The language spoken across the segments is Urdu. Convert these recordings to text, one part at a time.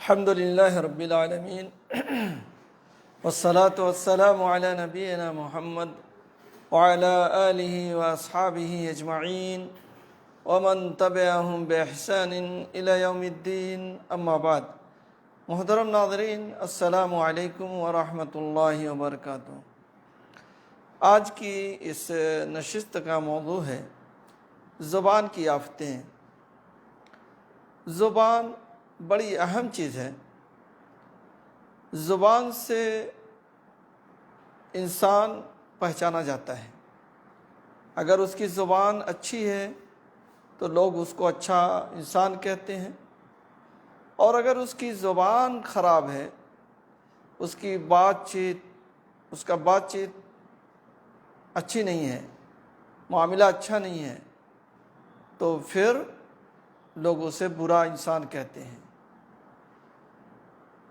الحمد لله رب العالمين والصلاة والسلام على نبينا محمد وعلى آله وأصحابه أجمعين ومن تبعهم بإحسان إلى يوم الدين أما بعد محترم ناظرین السلام علیکم ورحمۃ اللہ وبرکاتہ۔ آج کی اس نشست کا موضوع ہے زبان کی آفتیں۔ زبان بڑی اہم چیز ہے۔ زبان سے انسان پہچانا جاتا ہے۔ اگر اس کی زبان اچھی ہے تو لوگ اس کو اچھا انسان کہتے ہیں، اور اگر اس کی زبان خراب ہے، اس کا بات چیت اچھی نہیں ہے، معاملہ اچھا نہیں ہے، تو پھر لوگ اسے برا انسان کہتے ہیں۔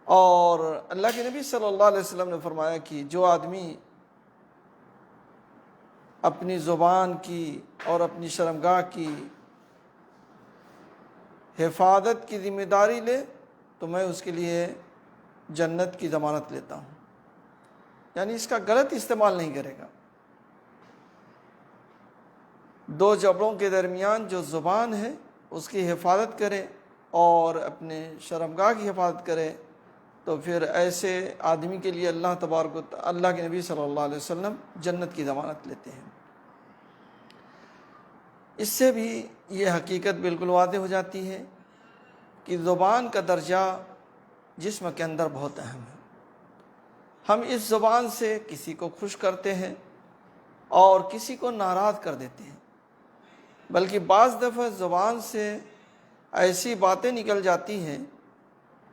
اور اللہ کے نبی صلی اللہ علیہ وسلم نے فرمایا کہ جو آدمی اپنی زبان کی اور اپنی شرمگاہ کی حفاظت کی ذمہ داری لے تو میں اس کے لیے جنت کی ضمانت لیتا ہوں، یعنی اس کا غلط استعمال نہیں کرے گا۔ دو جبڑوں کے درمیان جو زبان ہے اس کی حفاظت کرے اور اپنے شرمگاہ کی حفاظت کرے تو پھر ایسے آدمی کے لیے اللہ کے نبی صلی اللہ علیہ وسلم جنت کی ضمانت لیتے ہیں۔ اس سے بھی یہ حقیقت بالکل واضح ہو جاتی ہے کہ زبان کا درجہ جسم کے اندر بہت اہم ہے۔ ہم اس زبان سے کسی کو خوش کرتے ہیں اور کسی کو ناراض کر دیتے ہیں، بلکہ بعض دفعہ زبان سے ایسی باتیں نکل جاتی ہیں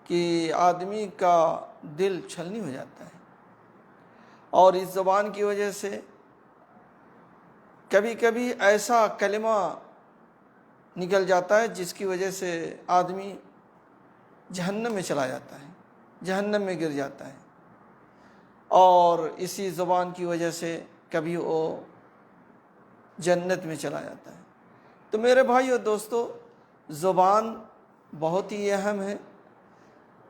کہ آدمی کا دل چھلنی ہو جاتا ہے۔ اور اس زبان کی وجہ سے کبھی کبھی ایسا کلمہ نکل جاتا ہے جس کی وجہ سے آدمی جہنم میں چلا جاتا ہے، جہنم میں گر جاتا ہے، اور اسی زبان کی وجہ سے کبھی وہ جنت میں چلا جاتا ہے۔ تو میرے بھائی اور دوستو، زبان بہت ہی اہم ہے۔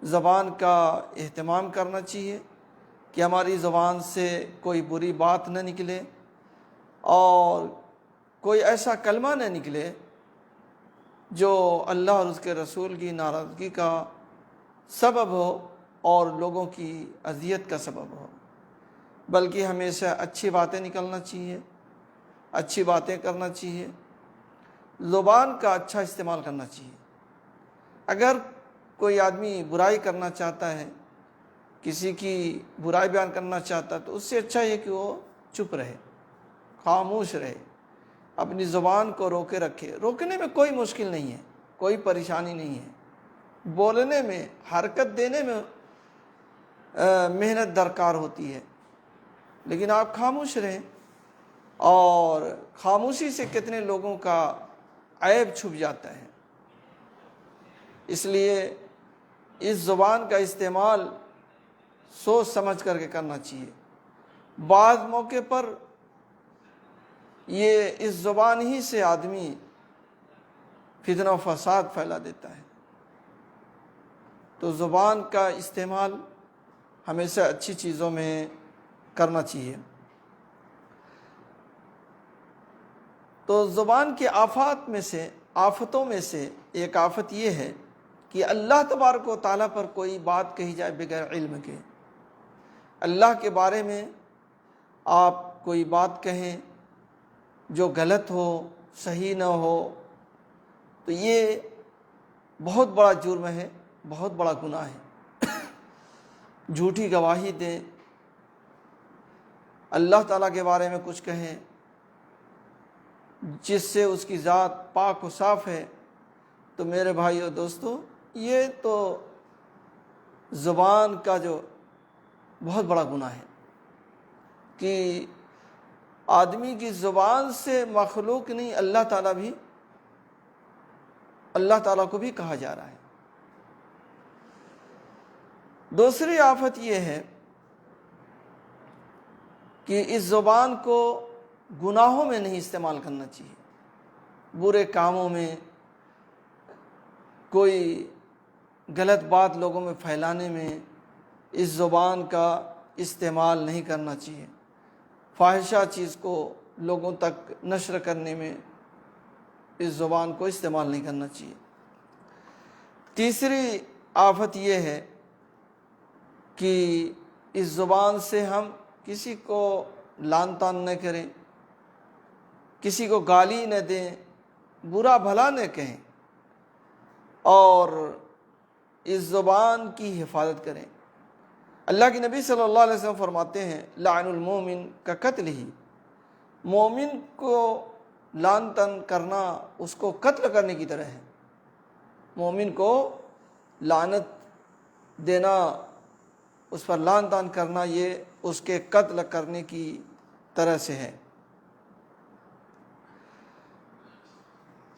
زبان کا اہتمام کرنا چاہیے کہ ہماری زبان سے کوئی بری بات نہ نکلے اور کوئی ایسا کلمہ نہ نکلے جو اللہ اور اس کے رسول کی ناراضگی کا سبب ہو اور لوگوں کی اذیت کا سبب ہو، بلکہ ہمیشہ اچھی باتیں نکلنا چاہیے، اچھی باتیں کرنا چاہیے، زبان کا اچھا استعمال کرنا چاہیے۔ اگر کوئی آدمی برائی کرنا چاہتا ہے، کسی کی برائی بیان کرنا چاہتا ہے، تو اس سے اچھا ہے کہ وہ چپ رہے، خاموش رہے، اپنی زبان کو روکے رکھے۔ روکنے میں کوئی مشکل نہیں ہے، کوئی پریشانی نہیں ہے، بولنے میں، حرکت دینے میں محنت درکار ہوتی ہے، لیکن آپ خاموش رہیں۔ اور خاموشی سے کتنے لوگوں کا عیب چھپ جاتا ہے۔ اس لیے اس زبان کا استعمال سوچ سمجھ کر کے کرنا چاہیے۔ بعض موقع پر یہ اس زبان ہی سے آدمی فتنہ و فساد پھیلا دیتا ہے۔ تو زبان کا استعمال ہمیشہ اچھی چیزوں میں کرنا چاہیے۔ تو زبان کی آفتوں میں سے ایک آفت یہ ہے کہ اللہ تبارک و تعالیٰ پر کوئی بات کہی جائے بغیر علم کے۔ اللہ کے بارے میں آپ کوئی بات کہیں جو غلط ہو، صحیح نہ ہو، تو یہ بہت بڑا جرم ہے، بہت بڑا گناہ ہے۔ جھوٹی گواہی دیں، اللہ تعالیٰ کے بارے میں کچھ کہیں جس سے اس کی ذات پاک و صاف ہے، تو میرے بھائی اور دوستو، یہ تو زبان کا جو بہت بڑا گناہ ہے کہ آدمی کی زبان سے مخلوق نہیں، اللہ تعالیٰ کو بھی کہا جا رہا ہے۔ دوسری آفت یہ ہے کہ اس زبان کو گناہوں میں نہیں استعمال کرنا چاہیے۔ برے کاموں میں، کوئی غلط بات لوگوں میں پھیلانے میں اس زبان کا استعمال نہیں کرنا چاہیے، فاحشہ چیز کو لوگوں تک نشر کرنے میں اس زبان کو استعمال نہیں کرنا چاہیے۔ تیسری آفت یہ ہے کہ اس زبان سے ہم کسی کو لعن طعن نہ کریں، کسی کو گالی نہ دیں، برا بھلا نہ کہیں، اور اس زبان کی حفاظت کریں۔ اللہ کے نبی صلی اللہ علیہ وسلم فرماتے ہیں لعن المومن کا قتل ہی، مومن کو لعن طعن کرنا اس کو قتل کرنے کی طرح ہے۔ مومن کو لعنت دینا، اس پر لعن طعن کرنا، یہ اس کے قتل کرنے کی طرح سے ہے۔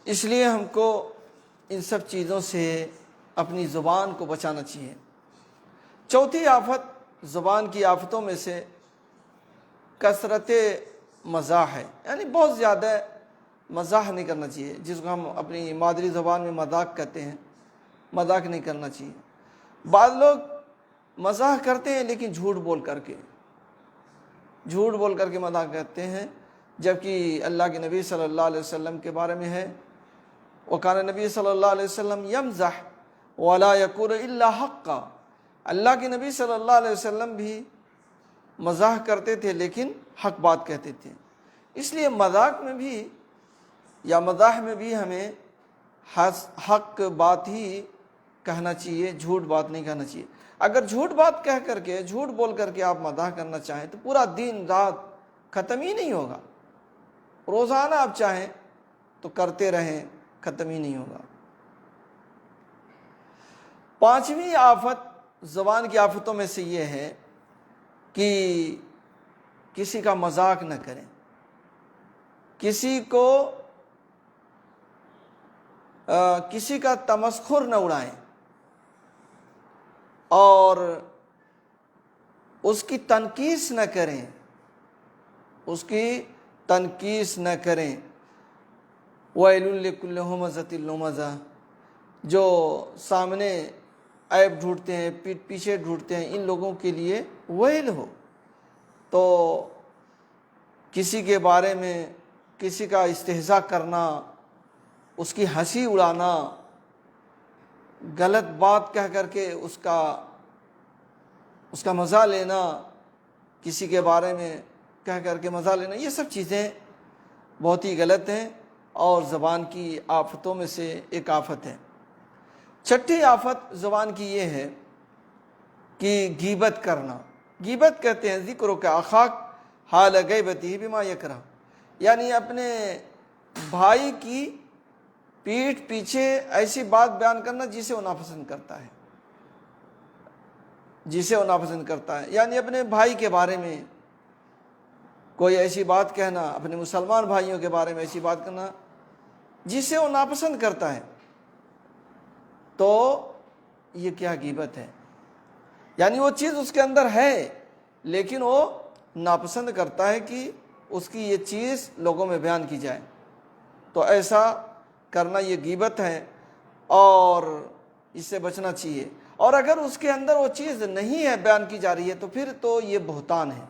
اس لیے ہم کو ان سب چیزوں سے اپنی زبان کو بچانا چاہیے۔ چوتھی آفت زبان کی آفتوں میں سے کثرت مزاح ہے، یعنی بہت زیادہ مزاح نہیں کرنا چاہیے، جس کو ہم اپنی مادری زبان میں مذاق کہتے ہیں، مذاق نہیں کرنا چاہیے۔ بعض لوگ مزاح کرتے ہیں لیکن جھوٹ بول کر کے مذاق کرتے ہیں، جبکہ اللہ کے نبی صلی اللہ علیہ وسلم کے بارے میں ہے وَقَالَ نبی صلی اللہ علیہ وسلم یمزح وَلَا يَقُولُ إِلَّا حَقًّا، اللہ کے نبی صلی اللہ علیہ وسلم بھی مزاح کرتے تھے لیکن حق بات کہتے تھے۔ اس لیے مذاق میں بھی یا مزاح میں بھی ہمیں حق بات ہی کہنا چاہیے، جھوٹ بات نہیں کہنا چاہیے۔ اگر جھوٹ بات کہہ کر کے، جھوٹ بول کر کے آپ مزاح کرنا چاہیں تو پورا دن رات ختم ہی نہیں ہوگا۔ روزانہ آپ چاہیں تو کرتے رہیں، ختم ہی نہیں ہوگا۔ پانچویں آفت زبان کی آفتوں میں سے یہ ہے کہ کسی کا مذاق نہ کریں، کسی کا تمسخر نہ اڑائیں، اور اس کی تنقیص نہ کریں، وَيْلٌ لِكُلِّ ہُمَزَةٍ لُمَزَةٍ، جو سامنے عیب ڈھونڈتے ہیں، پیٹھ پیچھے ڈھونڈتے ہیں، ان لوگوں کے لیے ویل ہو۔ تو کسی کے بارے میں کسی کا استہزاء کرنا، اس کی ہنسی اڑانا، غلط بات کہہ کر کے اس کا مزہ لینا، کسی کے بارے میں کہہ کر کے مزہ لینا، یہ سب چیزیں بہت ہی غلط ہیں اور زبان کی آفتوں میں سے ایک آفت ہے۔ چھٹی آفت زبان کی یہ ہے کہ غیبت کرنا۔ غیبت کہتے ہیں ذکر کا اخاک حال غیبتہ بما یکرہ، یعنی اپنے بھائی کی پیٹھ پیچھے ایسی بات بیان کرنا جسے وہ ناپسند کرتا ہے، یعنی اپنے بھائی کے بارے میں کوئی ایسی بات کہنا، اپنے مسلمان بھائیوں کے بارے میں ایسی بات کرنا جسے وہ ناپسند کرتا ہے، تو یہ کیا غیبت ہے؟ یعنی وہ چیز اس کے اندر ہے لیکن وہ ناپسند کرتا ہے کہ اس کی یہ چیز لوگوں میں بیان کی جائے، تو ایسا کرنا یہ غیبت ہے اور اس سے بچنا چاہیے۔ اور اگر اس کے اندر وہ چیز نہیں ہے، بیان کی جا رہی ہے، تو پھر تو یہ بہتان ہے۔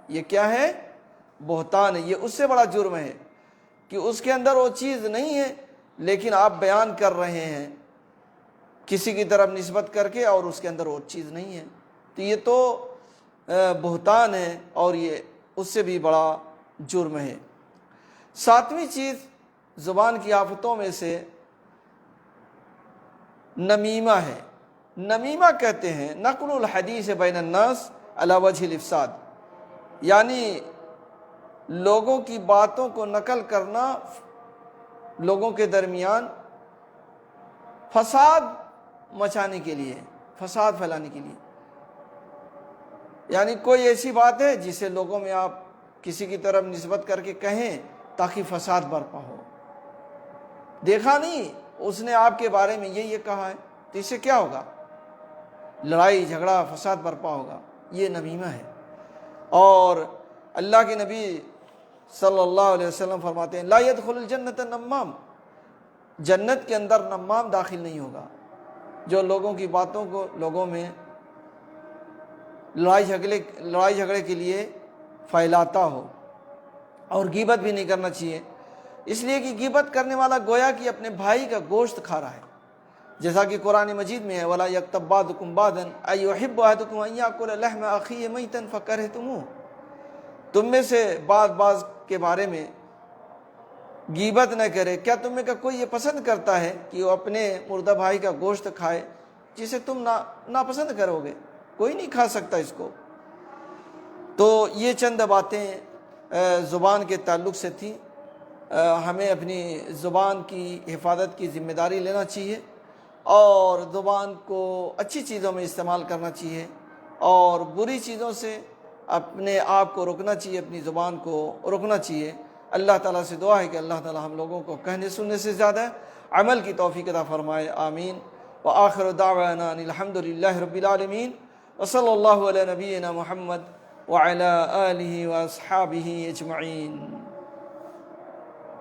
یہ کیا ہے؟ بہتان ہے۔ یہ اس سے بڑا جرم ہے کہ اس کے اندر وہ چیز نہیں ہے لیکن آپ بیان کر رہے ہیں کسی کی طرف نسبت کر کے، اور اس کے اندر وہ چیز نہیں ہے، تو یہ تو بہتان ہے اور یہ اس سے بھی بڑا جرم ہے۔ ساتویں چیز زبان کی آفتوں میں سے نمیمہ ہے۔ نمیمہ کہتے ہیں نقل الحدیث بین الناس علی وجہ الافساد، یعنی لوگوں کی باتوں کو نقل کرنا لوگوں کے درمیان فساد مچانے کے لیے، فساد پھیلانے کے لیے۔ یعنی کوئی ایسی بات ہے جسے لوگوں میں آپ کسی کی طرف نسبت کر کے کہیں تاکہ فساد برپا ہو۔ دیکھا نہیں اس نے آپ کے بارے میں یہ کہا ہے، تو اس سے کیا ہوگا؟ لڑائی جھگڑا فساد برپا ہوگا۔ یہ نمیمہ ہے۔ اور اللہ کے نبی صلی اللہ علیہ وسلم فرماتے ہیں لا يدخل الجنت النمام، جنت کے اندر نمام داخل نہیں ہوگا۔ جو لوگوں کی باتوں کو لوگوں میں لڑائی جھگڑے کے لیے پھیلاتا ہو. اور غیبت بھی نہیں کرنا چاہیے، اس لیے کہ غیبت کرنے والا گویا کہ اپنے بھائی کا گوشت کھا رہا ہے، جیسا کہ قرآن مجید میں ہے وَلَا يَغْتَبْ بَعْضُكُمْ بَعْضًا أَيُحِبُّ أَحَدُكُمْ أَن يَأْكُلَ لَحْمَ أَخِيهِ مَيْتًا فَكَرِهْتُمُوهُ. تم میں سے بعض کے بارے میں غیبت نہ کرے. کیا تم میں کا کوئی یہ پسند کرتا ہے کہ وہ اپنے مردہ بھائی کا گوشت کھائے جسے تم ناپسند کرو گے؟ کوئی نہیں کھا سکتا اس کو. تو یہ چند باتیں زبان کے تعلق سے تھیں. ہمیں اپنی زبان کی حفاظت کی ذمہ داری لینا چاہیے اور زبان کو اچھی چیزوں میں استعمال کرنا چاہیے اور بری چیزوں سے اپنے آپ کو روکنا چاہیے، اپنی زبان کو روکنا چاہیے. اللہ تعالیٰ سے دعا ہے کہ اللہ تعالیٰ ہم لوگوں کو کہنے سننے سے زیادہ عمل کی توفیق عطا فرمائے. آمین. وآخر دعوانا ان الحمد للہ رب العالمین وصلی اللہ علی نبینا محمد وعلی آلہ واصحابہ اجمعین.